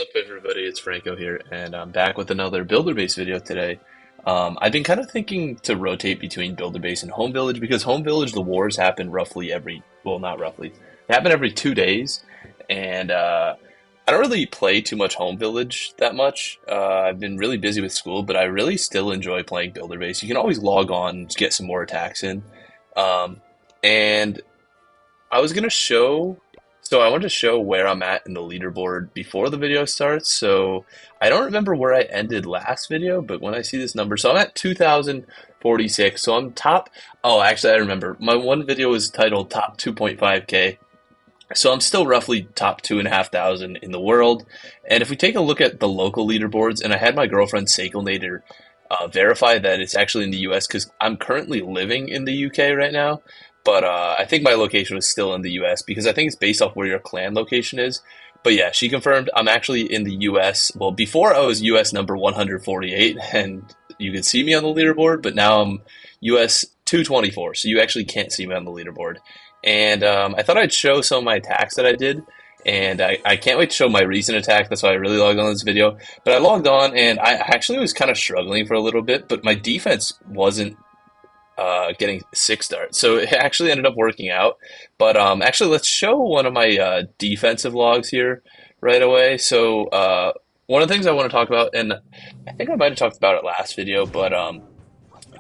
What's up, everybody? It's Franco here, and I'm back with another Builder Base video today. I've been kind of thinking to rotate between Builder Base and Home Village because Home Village, the wars happen roughly well, not roughly, they happen every 2 days, and I don't really play too much Home Village that much. I've been really busy with school, but I really still enjoy playing Builder Base. You can always log on to get some more attacks in. Um, and I was gonna show, so I wanted to show where I'm at in the leaderboard before the video starts. So I don't remember where I ended last video, but when I see this number, so I'm at 2,046. So I'm top. Oh, actually, I remember. My one video was titled Top 2.5K. So I'm still roughly top 2,500 in the world. And if we take a look at the local leaderboards, and I had my girlfriend Sekelnator verify that it's actually in the US because I'm currently living in the UK right now. But I think my location was still in the US because I think it's based off where your clan location is. But yeah, she confirmed I'm actually in the US. Well, before I was US number 148, and you could see me on the leaderboard, but now I'm US 224, so you actually can't see me on the leaderboard. And I thought I'd show some of my attacks that I did, and I can't wait to show my recent attack. That's why I really logged on this video. But I logged on, and I actually was kind of struggling for a little bit, but my defense wasn't getting 6 stars. So it actually ended up working out. But actually, let's show one of my defensive logs here right away. So one of the things I want to talk about, and I think I might have talked about it last video, but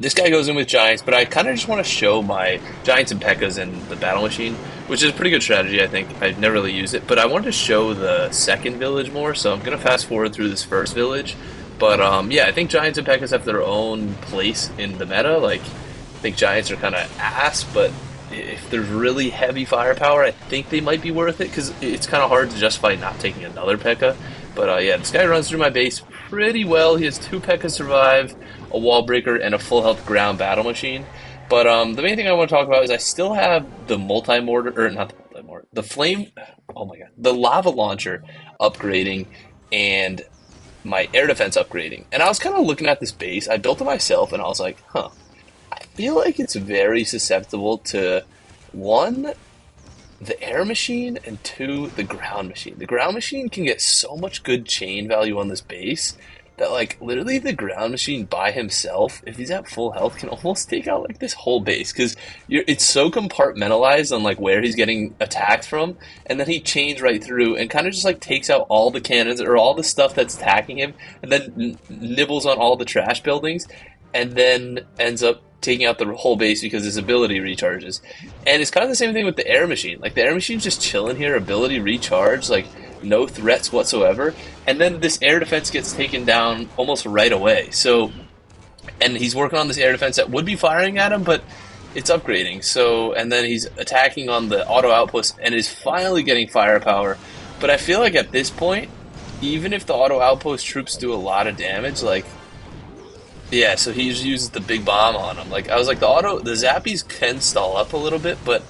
this guy goes in with Giants, but I kind of just want to show my Giants and P.E.K.K.A.s in the battle machine, which is a pretty good strategy, I think. I've never really used it, but I wanted to show the second village more, so I'm going to fast forward through this first village. But yeah, I think Giants and P.E.K.K.A.s have their own place in the meta. Like, I think Giants are kind of ass, but if there's really heavy firepower, I think they might be worth it, because it's kind of hard to justify not taking another P.E.K.K.A. But yeah, this guy runs through my base pretty well. He has 2 P.E.K.K.A. survive, a wall breaker, and a full health ground battle machine. But the main thing I want to talk about is I still have the multi-mortar, or not the multi-mortar, the flame, oh my god, the lava launcher upgrading, and my air defense upgrading. And I was kind of looking at this base. I built it myself, and I was like, huh, I feel like it's very susceptible to, one, the air machine, and two, the ground machine. The ground machine can get so much good chain value on this base that, like, literally the ground machine by himself, if he's at full health, can almost take out like this whole base, because it's so compartmentalized on like where he's getting attacked from, and then he chains right through and kind of just like takes out all the cannons or all the stuff that's attacking him, and then nibbles on all the trash buildings, and then ends up taking out the whole base because his ability recharges. And it's kind of the same thing with the air machine. Like, the air machine's just chilling here, ability recharge, like no threats whatsoever. And then this air defense gets taken down almost right away. So, and he's working on this air defense that would be firing at him, but it's upgrading. So, and then he's attacking on the auto outpost and is finally getting firepower. But I feel like at this point, even if the auto outpost troops do a lot of damage, like, yeah, so he just uses the big bomb on him. Like, I was like, the zappies can stall up a little bit, but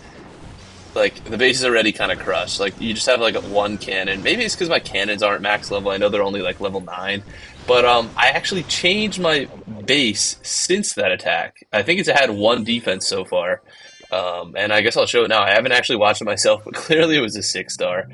like the base is already kind of crushed. Like, you just have like a one cannon. Maybe it's because my cannons aren't max level. I know they're only like level 9. But I actually changed my base since that attack. I think it's had one defense so far. And I guess I'll show it now. I haven't actually watched it myself, but clearly it was a 6-star.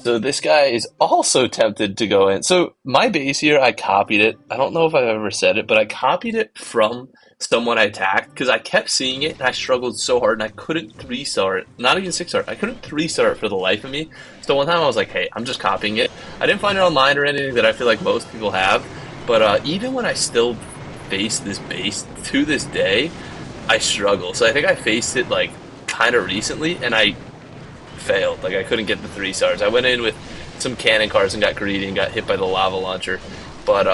So this guy is also tempted to go in. So my base here, I copied it. I don't know if I've ever said it, but I copied it from someone I attacked because I kept seeing it and I struggled so hard and I couldn't 3-star it. Not even 6-star. I couldn't 3-star it for the life of me. So one time I was like, hey, I'm just copying it. I didn't find it online or anything that I feel like most people have. But even when I still face this base to this day, I struggle. So I think I faced it like kind of recently and I failed. Like, I couldn't get the 3-stars. I went in with some cannon cars and got greedy and got hit by the lava launcher. But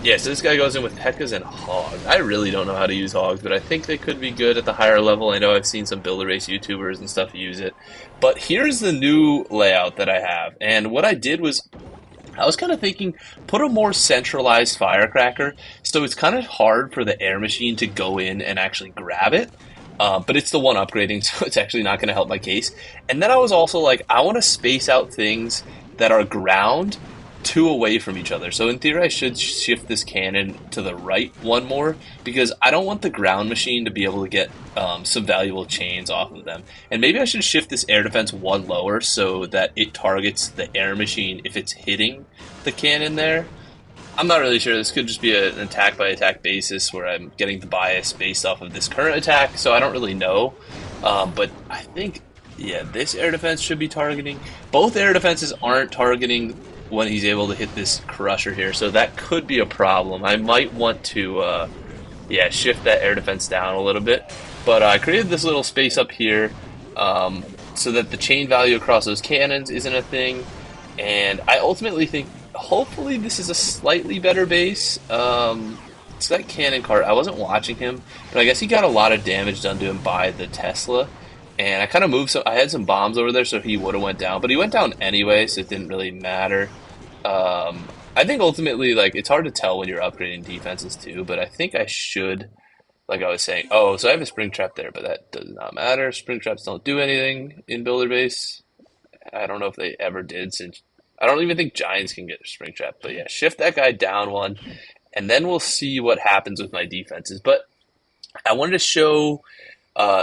yeah, so this guy goes in with P.E.K.K.A.s and hogs. I really don't know how to use hogs, but I think they could be good at the higher level. I know I've seen some builder race YouTubers and stuff use it. But here's the new layout that I have. And what I did was, I was kind of thinking, put a more centralized firecracker, so it's kind of hard for the air machine to go in and actually grab it. But it's the one upgrading, so it's actually not going to help my case. And then I was also like, I want to space out things that are ground two away from each other. So in theory, I should shift this cannon to the right one more because I don't want the ground machine to be able to get some valuable chains off of them. And maybe I should shift this air defense one lower so that it targets the air machine if it's hitting the cannon there. I'm not really sure. This could just be an attack by attack basis where I'm getting the bias based off of this current attack, so I don't really know. But I think, yeah, this air defense should be targeting. Both air defenses aren't targeting when he's able to hit this crusher here, so that could be a problem. I might want to, yeah, shift that air defense down a little bit. But I created this little space up here so that the chain value across those cannons isn't a thing. And I ultimately think, hopefully, this is a slightly better base. It's that cannon cart. I wasn't watching him, but I guess he got a lot of damage done to him by the Tesla. And I kind of moved some. I had some bombs over there, so he would have went down. But he went down anyway, so it didn't really matter. I think ultimately, like, it's hard to tell when you're upgrading defenses too. But I think I should, like I was saying. Oh, so I have a spring trap there, but that does not matter. Spring traps don't do anything in builder base. I don't know if they ever did since I don't even think Giants can get a spring trap. But yeah, shift that guy down one, and then we'll see what happens with my defenses. But I wanted to show.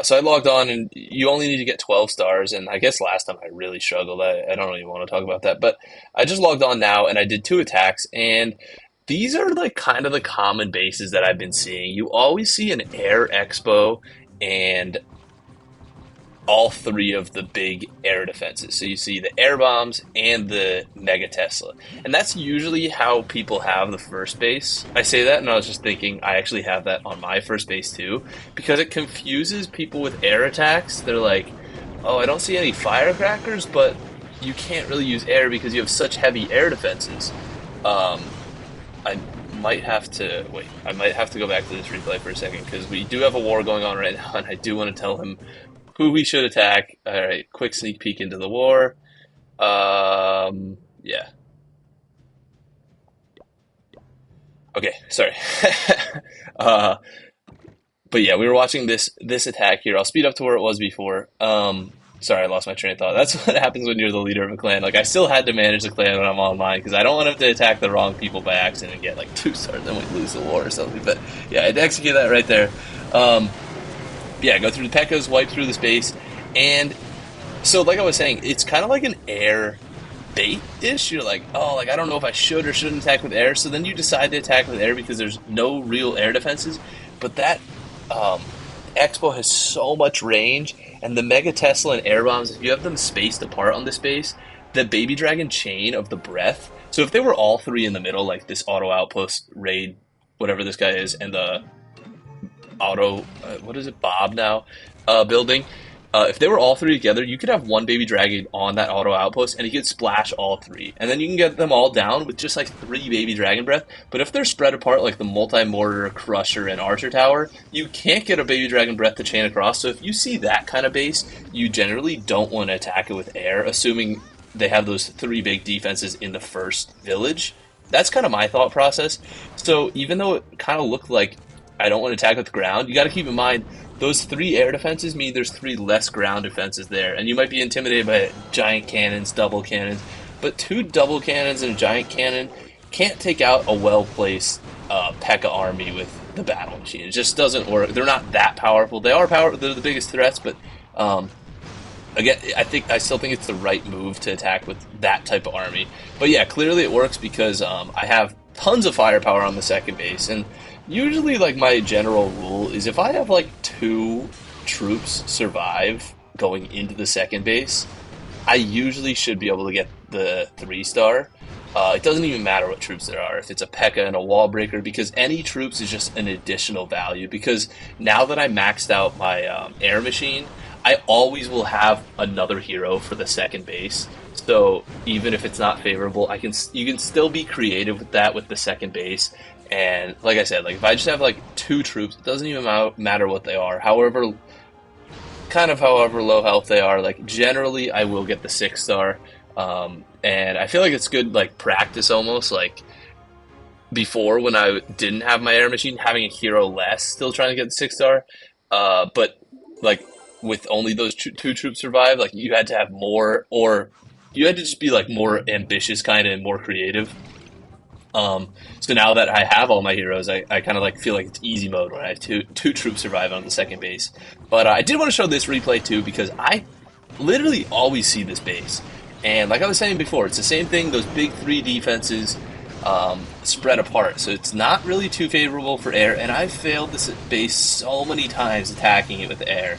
So I logged on, and you only need to get 12 stars. And I guess last time I really struggled. I don't really want to talk about that. But I just logged on now, and I did 2 attacks. And these are like kind of the common bases that I've been seeing. You always see an Air Expo and all 3 of the big air defenses. So you see the air bombs and the Mega Tesla. And that's usually how people have the first base. I say that and I was just thinking I actually have that on my first base too, because it confuses people with air attacks. They're like, oh, I don't see any firecrackers, but you can't really use air because you have such heavy air defenses. I might have to wait. I might have to go back to this replay for a second because we do have a war going on right now, and I do want to tell him who we should attack. All right, quick sneak peek into the war. Yeah. Okay, sorry. But yeah, we were watching this attack here. I'll speed up to where it was before. Sorry, I lost my train of thought. That's what happens when you're the leader of a clan. Like, I still had to manage the clan when I'm online because I don't want him to attack the wrong people by accident and get like 2 stars, then we lose the war or something. But yeah, I'd execute that right there. Yeah, go through the P.E.K.K.A.s, wipe through the space, and so like I was saying, it's kind of like an air bait-ish. You're like, oh, like I don't know if I should or shouldn't attack with air, so then you decide to attack with air because there's no real air defenses, but that Expo has so much range, and the Mega Tesla and air bombs, if you have them spaced apart on the space, the Baby Dragon chain of the breath, so if they were all 3 in the middle, like this auto outpost, raid, whatever this guy is, and the auto, what is it, Bob now, building. If they were all 3 together, you could have one Baby Dragon on that auto outpost, and he could splash all 3. And then you can get them all down with just like 3 Baby Dragon Breath. But if they're spread apart like the Multi-Mortar, Crusher, and Archer Tower, you can't get a Baby Dragon Breath to chain across. So if you see that kind of base, you generally don't want to attack it with air, assuming they have those 3 big defenses in the first village. That's kind of my thought process. So even though it kind of looked like I don't want to attack with the ground, you got to keep in mind those 3 air defenses mean there's 3 less ground defenses there, and you might be intimidated by giant cannons, double cannons, but 2 double cannons and a giant cannon can't take out a well-placed P.E.K.K.A. army with the battle machine. It just doesn't work. They're not that powerful. They are powerful. They're the biggest threats, but again, I still think it's the right move to attack with that type of army. But yeah, clearly it works because I have tons of firepower on the second base, and usually, like, my general rule is if I have, like, 2 troops survive going into the second base, I usually should be able to get the 3-star. It doesn't even matter what troops there are, if it's a P.E.K.K.A. and a wall breaker, because any troops is just an additional value. Because now that I maxed out my air machine, I always will have another hero for the second base. So even if it's not favorable, you can still be creative with that with the second base. And like I said, like if I just have like 2 troops, it doesn't even matter what they are. However low health they are, like generally I will get the 6-star. And I feel like it's good like practice almost, like before when I didn't have my air machine, having a hero less, still trying to get the 6-star. But like with only those 2 troops survive, like you had to have more, or you had to just be like more ambitious kind of and more creative. So now that I have all my heroes, I kind of like feel like it's easy mode when I have two troops survive on the second base. But I did want to show this replay too because I literally always see this base. And like I was saying before, it's the same thing, those big three defenses spread apart. So it's not really too favorable for air, and I've failed this base so many times attacking it with air.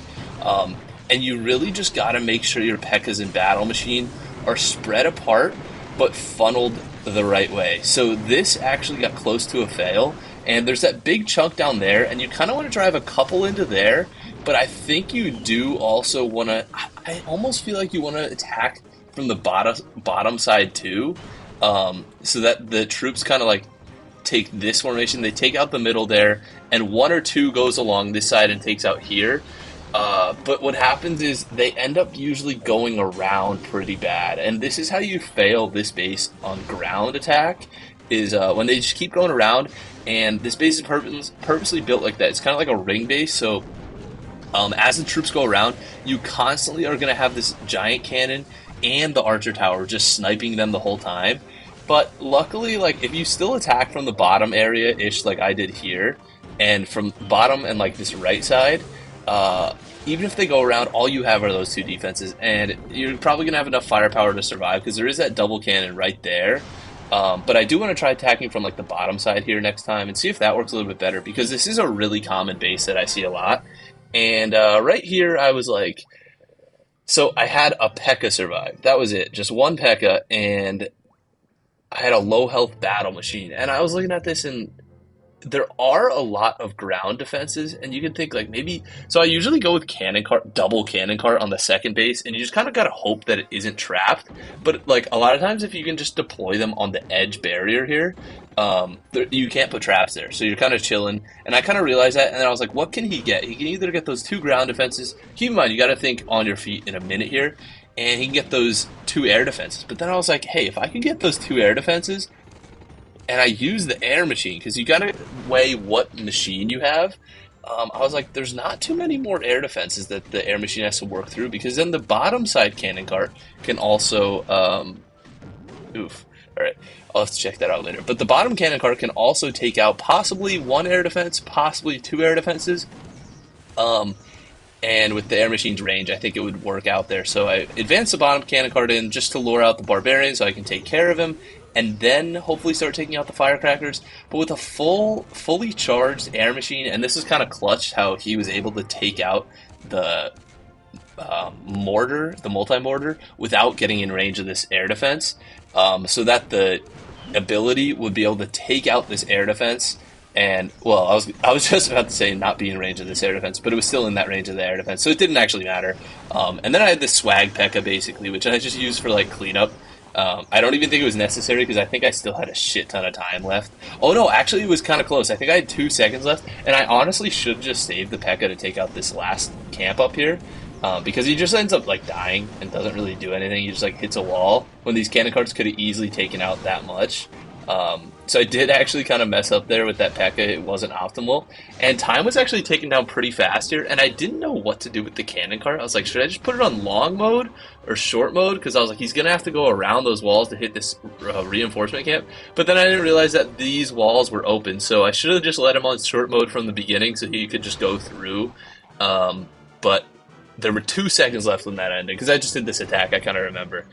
And you really just got to make sure your P.E.K.K.A.s and Battle Machine are spread apart, but funneled the right way. So this actually got close to a fail, and there's that big chunk down there, and you kind of want to drive a couple into there, but I think you do also want to, I almost feel like you want to attack from the bottom side too, so that the troops kind of like take this formation, they take out the middle there, and one or two goes along this side and takes out here. But what happens is they end up usually going around pretty bad, and this is how you fail this base on ground attack, is when they just keep going around, and this base is purposely built like that. It's kind of like a ring base, so as the troops go around, you constantly are going to have this giant cannon and the archer tower just sniping them the whole time. But luckily, like, if you still attack from the bottom area-ish like I did here, and from bottom and like this right side, even if they go around, all you have are those two defenses, and you're probably going to have enough firepower to survive because there is that double cannon right there. But I do want to try attacking from like the bottom side here next time and see if that works a little bit better, because this is a really common base that I see a lot. And right here I was like, so I had a P.E.K.K.A. survive. That was it, just one P.E.K.K.A., and I had a low health Battle Machine. And I was looking at this, and there are a lot of ground defenses, and you can think like maybe, so I usually go with cannon cart, double cannon cart on the second base, and you just kind of gotta hope that it isn't trapped. But like a lot of times, if you can just deploy them on the edge barrier here, you can't put traps there, so you're kind of chilling. And I kind of realized that, and then I was like, what can he get? He can either get those two ground defenses. Keep in mind, you got to think on your feet in a minute here, and he can get those two air defenses. But then I was like, hey, if I can get those two air defenses, and I use the air machine, because you got to weigh what machine you have. I was like, there's not too many more air defenses that the air machine has to work through, because then the bottom side cannon cart can also, oof, all right, I'll have to check that out later. But the bottom cannon cart can also take out possibly one air defense, possibly two air defenses. And with the air machine's range, I think it would work out there. So I advanced the bottom cannon cart in just to lure out the barbarian so I can take care of him, and then hopefully start taking out the firecrackers. But with a fully charged air machine, and this is kind of clutch how he was able to take out the mortar, the multi-mortar, without getting in range of this air defense, so that the ability would be able to take out this air defense. And, well, I was just about to say not be in range of this air defense, but it was still in that range of the air defense, so it didn't actually matter. And then I had this swag P.E.K.K.A. basically, which I just used for like cleanup. I don't even think it was necessary because I think I still had a shit ton of time left. Oh no, actually it was kind of close. I think I had 2 seconds left, and I honestly should have just saved the P.E.K.K.A. to take out this last camp up here, because he just ends up like dying and doesn't really do anything. He just like hits a wall when these cannon carts could have easily taken out that much. So I did actually kind of mess up there with that P.E.K.K.A. It wasn't optimal, and time was actually taken down pretty fast here, and I didn't know what to do with the cannon cart. I was like, should I just put it on long mode or short mode? Because I was like, he's going to have to go around those walls to hit this reinforcement camp. But then I didn't realize that these walls were open, so I should have just let him on short mode from the beginning so he could just go through. But there were 2 seconds left when that ended, because I just did this attack, I kind of remember.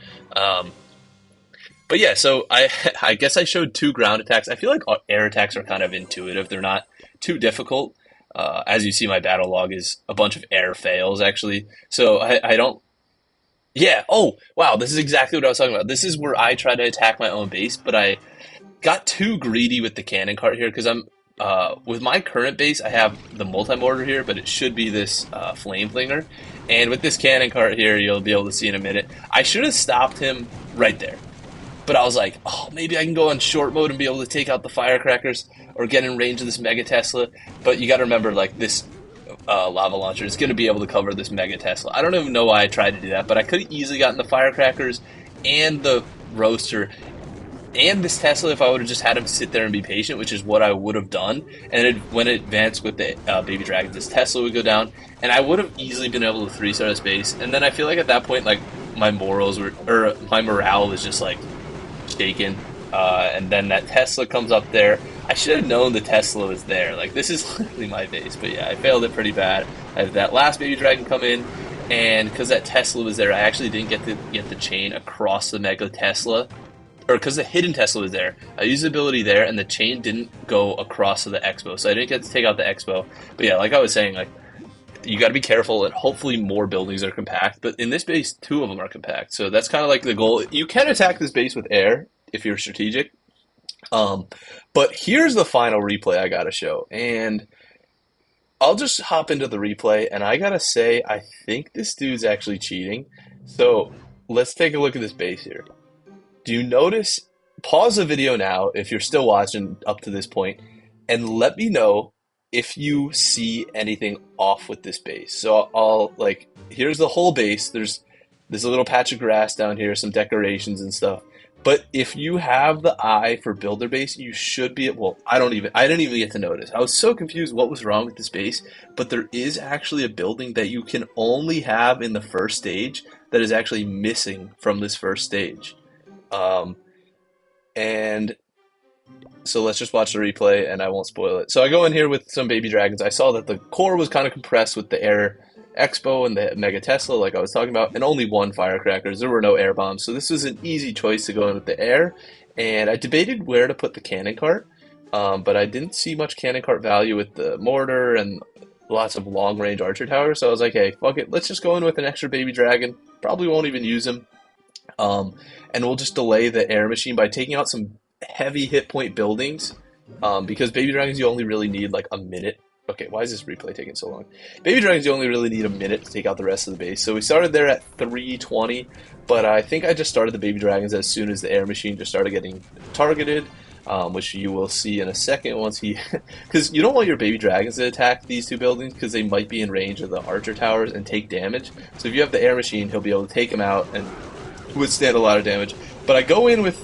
But yeah, so I guess I showed 2 ground attacks. I feel like air attacks are kind of intuitive. They're not too difficult. As you see, my battle log is a bunch of air fails, actually. So I don't... Yeah, oh, wow, this is exactly what I was talking about. This is where I try to attack my own base, but I got too greedy with the cannon cart here, because I'm... with my current base, I have the multi-mortar here, but it should be this flame flinger. And with this cannon cart here, you'll be able to see in a minute, I should have stopped him right there. But I was like, oh, maybe I can go on short mode and be able to take out the firecrackers or get in range of this Mega Tesla. But you got to remember, like, this lava launcher is going to be able to cover this Mega Tesla. I don't even know why I tried to do that, but I could have easily gotten the firecrackers and the roaster and this Tesla if I would have just had him sit there and be patient, which is what I would have done. And when it advanced with the baby dragons, this Tesla would go down, and I would have easily been able to 3-star this base. And then I feel like at that point, like, my morals were, or my morale was just like shaken. And then that Tesla comes up there. I should have known the Tesla was there. Like, this is literally my base, but yeah, I failed it pretty bad. I have that last baby dragon come in, and because that Tesla was there, I actually didn't get the chain across the Mega Tesla, or because the hidden Tesla was there. I used the ability there, and the chain didn't go across to the Expo, so I didn't get to take out the Expo. But yeah, like I was saying, like, you got to be careful, and hopefully more buildings are compact. But in this base, two of them are compact, so that's kind of like the goal. You can attack this base with air if you're strategic. Um, but here's the final replay I gotta show, and I'll just hop into the replay, and I gotta say, I think this dude's actually cheating. So let's take a look at this base here. Do you notice? Pause the video now if you're still watching up to this point, and let me know if you see anything off with this base. So I'll like, here's the whole base. There's a little patch of grass down here, some decorations and stuff. But if you have the eye for builder base, you should be. Well, I didn't even get to notice. I was so confused what was wrong with this base. But there is actually a building that you can only have in the first stage that is actually missing from this first stage. And so let's just watch the replay and I won't spoil it. So I go in here with some baby dragons. I saw that the core was kind of compressed with the air Expo and the Mega Tesla, like I was talking about, and only one firecrackers. There were no air bombs, so this was an easy choice to go in with the air. And I debated where to put the cannon cart, but I didn't see much cannon cart value with the mortar and lots of long range archer towers. So I was like, hey, fuck it, let's just go in with an extra baby dragon. Probably won't even use him, and we'll just delay the air machine by taking out some heavy hit point buildings, because baby dragons you only really need like a minute. Okay, why is this replay taking so long? Baby dragons you only really need a minute to take out the rest of the base. So we started there at 320, but I think I just started the baby dragons as soon as the air machine just started getting targeted, which you will see in a second once he, because you don't want your baby dragons to attack these two buildings because they might be in range of the archer towers and take damage. So if you have the air machine, he'll be able to take them out and withstand a lot of damage. But I go in with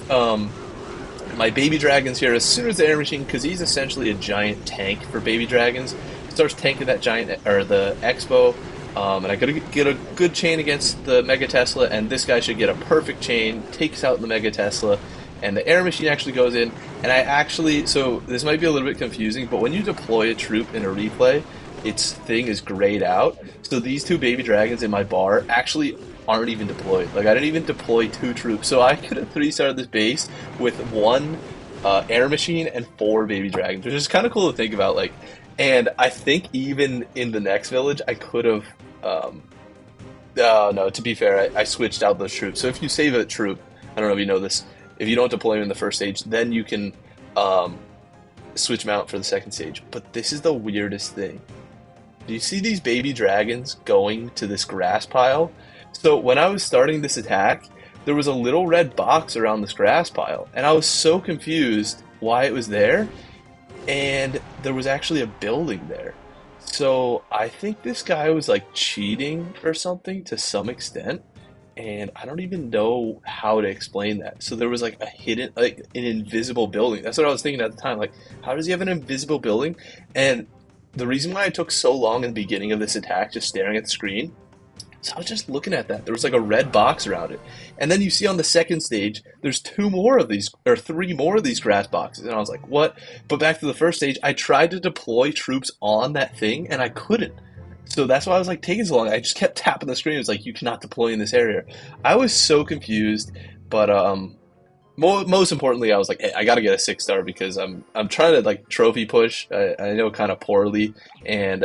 my baby dragons here as soon as the air machine, because he's essentially a giant tank for baby dragons, starts tanking that giant, or the Expo, and I gotta get a good chain against the Mega Tesla, and this guy should get a perfect chain, takes out the Mega Tesla, and the air machine actually goes in, and I actually, so this might be a little bit confusing, but when you deploy a troop in a replay, its thing is grayed out, so these two baby dragons in my bar actually aren't even deployed. Like, I didn't even deploy two troops, so I could have three-starred this base with one air machine and four baby dragons, which is kind of cool to think about. Like, and I think even in the next village, I could have. No, to be fair, I switched out those troops. So if you save a troop, I don't know if you know this, if you don't deploy him in the first stage, then you can switch him out for the second stage. But this is the weirdest thing. Do you see these baby dragons going to this grass pile? So when I was starting this attack, there was a little red box around this grass pile, and I was so confused why it was there, and there was actually a building there. So I think this guy was like cheating or something to some extent, and I don't even know how to explain that. So there was like a hidden, like an invisible building. That's what I was thinking at the time. Like, how does he have an invisible building? And the reason why it took so long in the beginning of this attack, just staring at the screen, so I was just looking at that. There was like a red box around it. And then you see on the second stage, there's two more of these, or three more of these grass boxes. And I was like, what? But back to the first stage, I tried to deploy troops on that thing, and I couldn't. So that's why I was like taking so long. I just kept tapping the screen. It was like, you cannot deploy in this area. I was so confused. But most importantly, I was like, hey, I got to get a 6-star because I'm trying to like trophy push. I know kind of poorly. And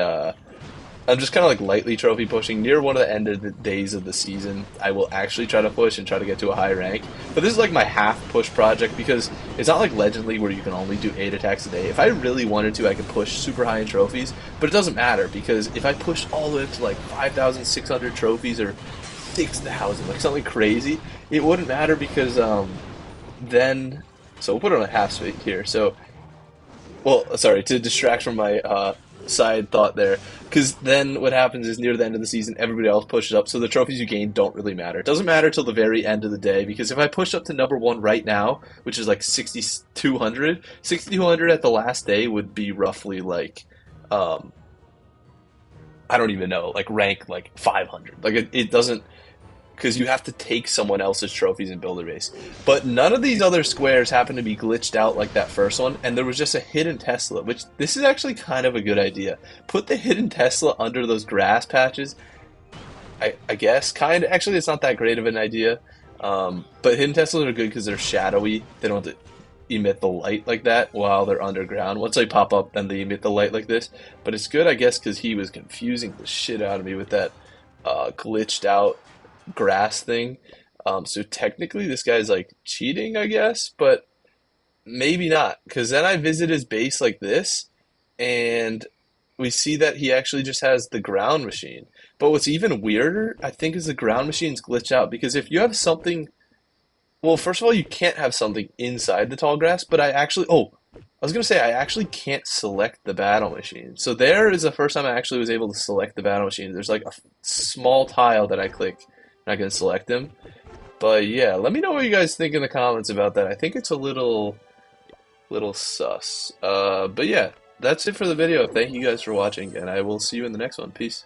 I'm just kind of like lightly trophy pushing. Near one of the end of the days of the season, I will actually try to push and try to get to a high rank. But this is like my half push project because it's not like Legend League where you can only do 8 attacks a day. If I really wanted to, I could push super high in trophies, but it doesn't matter because if I push all the way up to like 5,600 trophies or 6,000, like something crazy, it wouldn't matter because then, so we'll put it on a half speed here. So, well, sorry, to distract from my side thought there, because then what happens is near the end of the season everybody else pushes up, so the trophies you gain don't really matter. It doesn't matter till the very end of the day, because if I push up to number 1 right now, which is like 6,200 at the last day would be roughly like I don't even know, like rank like 500. Like it doesn't because you have to take someone else's trophies in Builder Base. But none of these other squares happen to be glitched out like that first one, and there was just a hidden Tesla, which this is actually kind of a good idea. Put the hidden Tesla under those grass patches. I guess kind of. Actually, it's not that great of an idea. But hidden Teslas are good because they're shadowy. They don't have to emit the light like that while they're underground. Once they pop up, then they emit the light like this. But it's good, I guess, because he was confusing the shit out of me with that glitched out grass thing. So technically, this guy's like cheating, I guess, but maybe not. Because then I visit his base like this, and we see that he actually just has the ground machine. But what's even weirder, I think, is the ground machine's glitched out. Because if you have something, well, first of all, you can't have something inside the tall grass. But I actually, oh, I was gonna say I actually can't select the battle machine. So there is the first time I actually was able to select the battle machine. There's like a small tile that I click, and I can select them. But yeah, let me know what you guys think in the comments about that. I think it's a little sus. But yeah, that's it for the video. Thank you guys for watching, and I will see you in the next one. Peace.